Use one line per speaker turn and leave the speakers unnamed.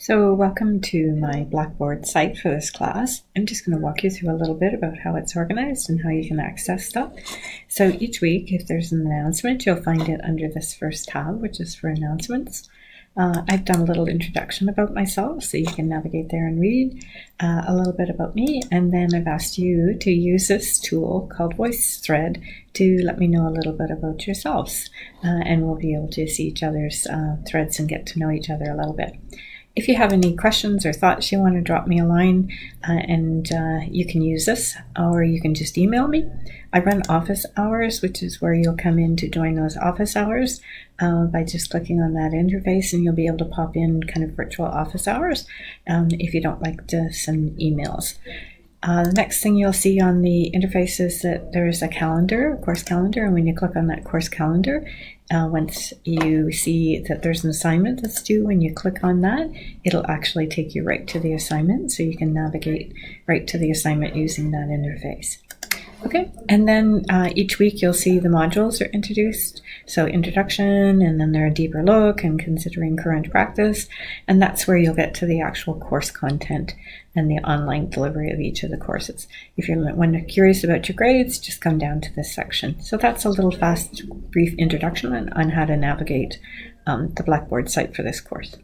So welcome to my Blackboard site for this class. I'm just going to walk you through a little bit about how it's organized and how you can access stuff. So each week, if there's an announcement, you'll find it under this first tab, which is for announcements. I've done a little introduction about myself, so you can navigate there and read a little bit about me. And then I've asked you to use this tool called VoiceThread to let me know a little bit about yourselves. And we'll be able to see each other's threads and get to know each other a little bit. If you have any questions or thoughts, you want to drop me a line and you can use this, or you can just email me. I run office hours, which is where you'll come in to join those office hours by just clicking on that interface, and you'll be able to pop in kind of virtual office hours if you don't like to send emails. The next thing you'll see on the interface is that there's a calendar, a course calendar, and when you click on that course calendar, once you see that there's an assignment that's due, when you click on that, it'll actually take you right to the assignment, so you can navigate right to the assignment using that interface. Okay, and then each week you'll see the modules are introduced. So introduction, and then they're a deeper look and considering current practice. And that's where you'll get to the actual course content and the online delivery of each of the courses. If you're curious about your grades, just come down to this section. So that's a little fast, brief introduction on how to navigate the Blackboard site for this course.